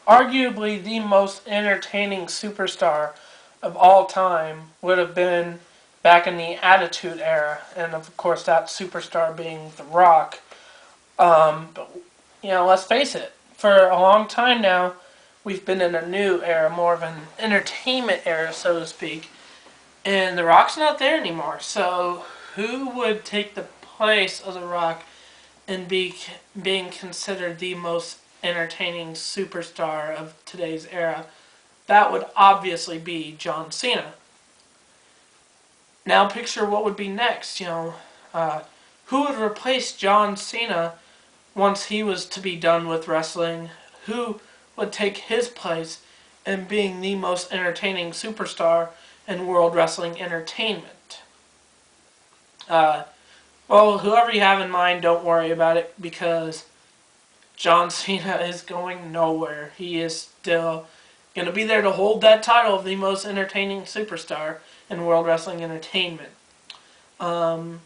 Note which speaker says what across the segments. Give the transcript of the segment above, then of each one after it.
Speaker 1: arguably the most entertaining superstar of all time would have been back in the Attitude Era, and of course that superstar being The Rock. But let's face it, for a long time now, we've been in a new era, more of an entertainment era, so to speak, and The Rock's not there anymore. So who would take the place of The Rock and being considered the most entertaining superstar of today's era? That would obviously be John Cena. Now picture what would be next. Who would replace John Cena once he was to be done with wrestling? Who would take his place in being the most entertaining superstar in World Wrestling Entertainment? Uh, well, whoever you have in mind, don't worry about it, because John Cena is going nowhere. He is still going to be there to hold that title of the most entertaining superstar in World Wrestling Entertainment. Um,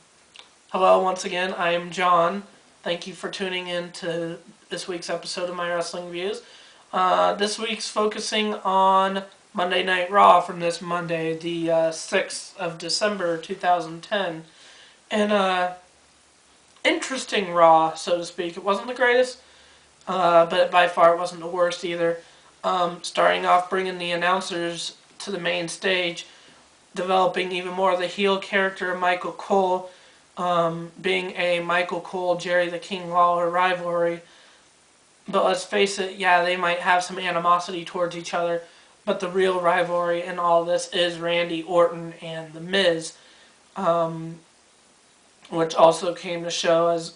Speaker 1: Hello, once again, I am John. Thank you for tuning in to this week's episode of My Wrestling Views. This week's focusing on Monday Night Raw from this Monday, the 6th of December 2010. And interesting Raw, so to speak. It wasn't the greatest, but by far it wasn't the worst either. Starting off bringing the announcers to the main stage, developing even more of the heel character of Michael Cole, being a Michael Cole, Jerry the King Lawler rivalry. But let's face it, yeah, they might have some animosity towards each other, but the real rivalry in all this is Randy Orton and The Miz, which also came to show as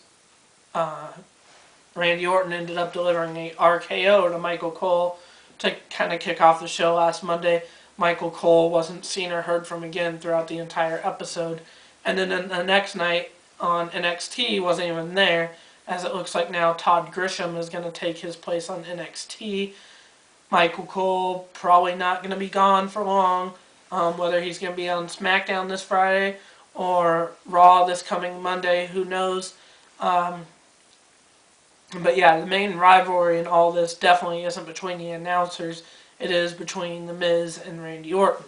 Speaker 1: Randy Orton ended up delivering a RKO to Michael Cole to kind of kick off the show last Monday. Michael Cole wasn't seen or heard from again throughout the entire episode. And then the next night on NXT, he wasn't even there, as it looks like now Todd Grisham is going to take his place on NXT. Michael Cole probably not going to be gone for long, whether he's going to be on SmackDown this Friday or Raw this coming Monday, who knows. But yeah, the main rivalry in all this definitely isn't between the announcers. It is between The Miz and Randy Orton.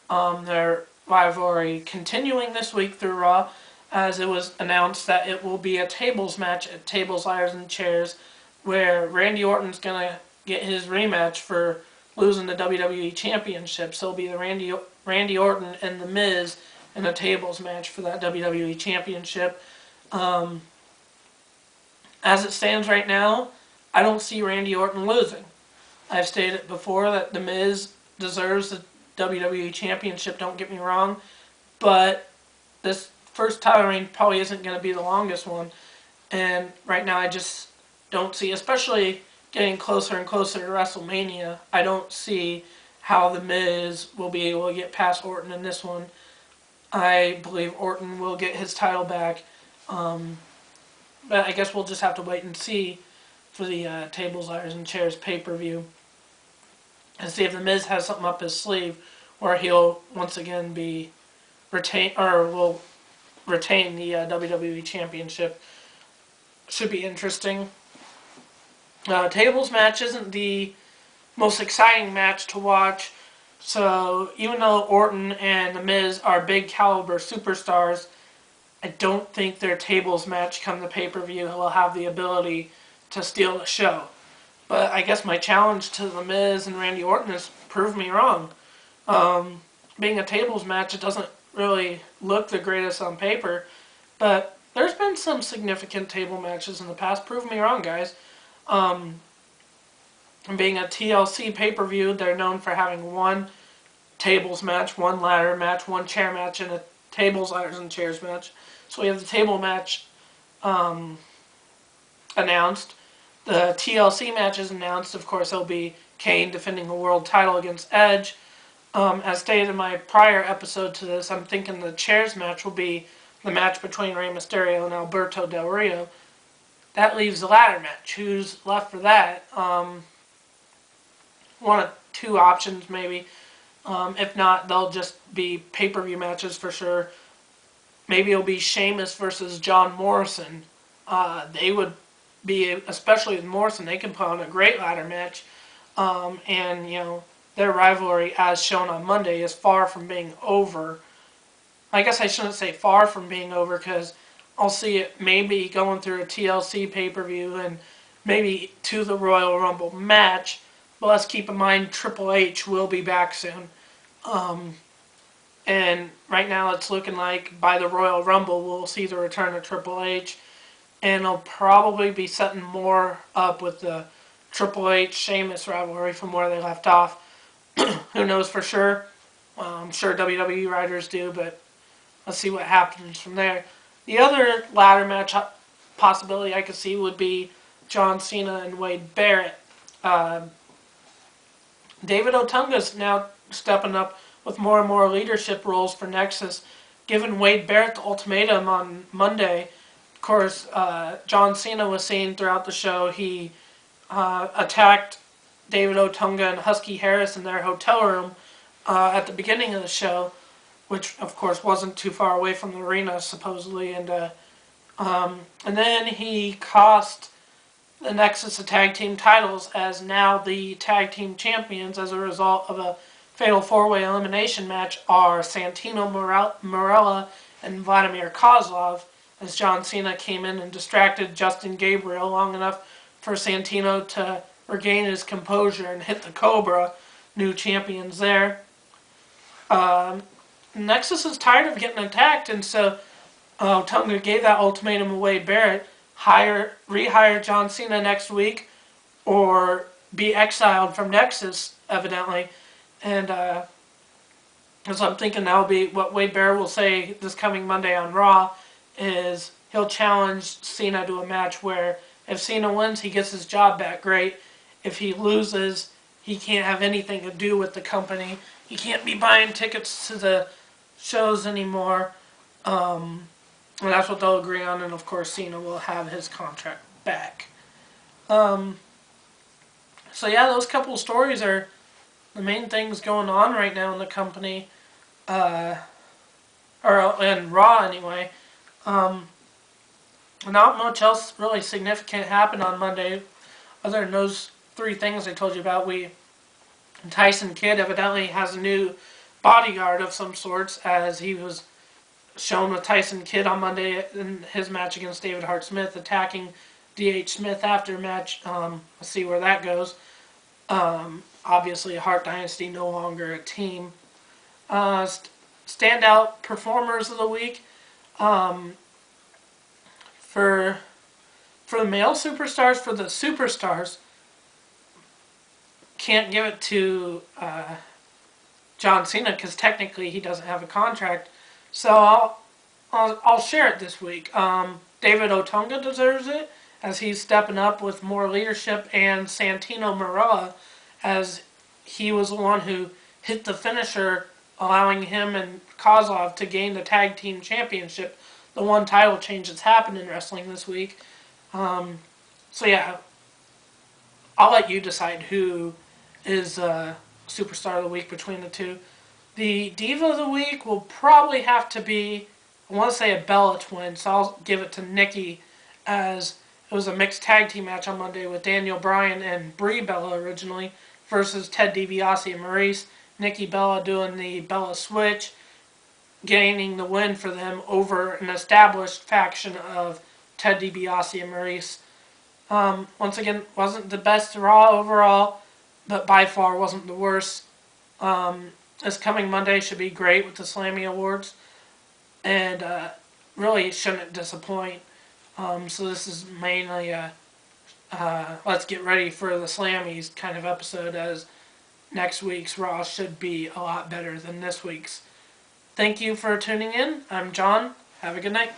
Speaker 1: Their rivalry continuing this week through Raw, as it was announced that it will be a tables match at Tables, Ladders, and Chairs, where Randy Orton's going to get his rematch for losing the WWE Championship. So it'll be the Randy Orton and The Miz in a tables match for that WWE Championship. As it stands right now, I don't see Randy Orton losing. I've stated before that The Miz deserves the WWE Championship, don't get me wrong, but this first title reign probably isn't going to be the longest one, and right now I just don't see, especially getting closer and closer to WrestleMania, I don't see how The Miz will be able to get past Orton in this one. I believe Orton will get his title back, but I guess we'll just have to wait and see for the Tables, Ladders, and Chairs pay-per-view and see if The Miz has something up his sleeve where he'll once again be will retain the WWE Championship. Should be interesting. Tables match isn't the most exciting match to watch, so even though Orton and The Miz are big caliber superstars, I don't think their tables match come the pay-per-view will have the ability to steal the show. But I guess my challenge to The Miz and Randy Orton is prove me wrong. Being a tables match, it doesn't really look the greatest on paper, but there's been some significant table matches in the past. Prove me wrong, guys. Being a TLC pay-per-view, they're known for having one tables match, one ladder match, one chair match, and a tables, ladders, and chairs match. So we have the table match announced. The TLC match is announced. Of course, it'll be Kane defending the world title against Edge. As stated in my prior episode to this, I'm thinking the chairs match will be the match between Rey Mysterio and Alberto Del Rio. That leaves the ladder match. Who's left for that? One of two options, maybe. If not, they'll just be pay-per-view matches for sure. Maybe it'll be Sheamus versus John Morrison. They would be, especially with Morrison, they can put on a great ladder match. And, their rivalry, as shown on Monday, is far from being over. I guess I shouldn't say far from being over, because I'll see it maybe going through a TLC pay-per-view and maybe to the Royal Rumble match. But let's keep in mind Triple H will be back soon. And right now it's looking like by the Royal Rumble we'll see the return of Triple H. And it'll probably be setting more up with the Triple H Sheamus rivalry from where they left off. Who knows for sure? I'm sure WWE writers do, but let's see what happens from there. The other ladder match possibility I could see would be John Cena and Wade Barrett. David Otunga's now stepping up with more and more leadership roles for Nexus, giving Wade Barrett the ultimatum on Monday. Of course, John Cena was seen throughout the show. He attacked David Otunga and Husky Harris in their hotel room at the beginning of the show, which of course wasn't too far away from the arena supposedly, and then he cost the Nexus the tag team titles, as now the tag team champions as a result of a fatal four-way elimination match are Santino, Marella, and Vladimir Koslov, as John Cena came in and distracted Justin Gabriel long enough for Santino to regain his composure and hit the Cobra. New champions there. Nexus is tired of getting attacked, and so Otunga gave that ultimatum away. Barrett, rehire John Cena next week, or be exiled from Nexus, evidently. And so I'm thinking that'll be what Wade Barrett will say this coming Monday on Raw, is he'll challenge Cena to a match where if Cena wins, he gets his job back, great. If he loses, he can't have anything to do with the company. He can't be buying tickets to the shows anymore. And that's what they'll agree on, and of course Cena will have his contract back. So yeah, those couple stories are the main things going on right now in the company, or in Raw anyway. Not much else really significant happened on Monday, other than those three things I told you about. Tyson Kidd evidently has a new bodyguard of some sorts, as he was shown with Tyson Kidd on Monday in his match against David Hart Smith, attacking D.H. Smith after match. Let's see where that goes. Obviously, Hart Dynasty no longer a team. Standout performers of the week. For the male superstars, for the superstars, can't give it to John Cena, because technically he doesn't have a contract. So I'll share it this week. David Otunga deserves it, as he's stepping up with more leadership, and Santino Marella, as he was the one who hit the finisher, allowing him and Koslov to gain the tag team championship. The one title change that's happened in wrestling this week. So yeah, I'll let you decide who is Superstar of the Week between the two. The Diva of the Week will probably have to be, I want to say, a Bella twin, so I'll give it to Nikki, as it was a mixed tag team match on Monday with Daniel Bryan and Brie Bella originally versus Ted DiBiase and Maurice. Nikki Bella doing the Bella Switch, gaining the win for them over an established faction of Ted DiBiase and Maurice. Once again, wasn't the best Raw overall, but by far wasn't the worst. This coming Monday should be great with the Slammy Awards, and really shouldn't disappoint. So this is mainly a let's get ready for the Slammies kind of episode, as next week's Raw should be a lot better than this week's. Thank you for tuning in. I'm John. Have a good night.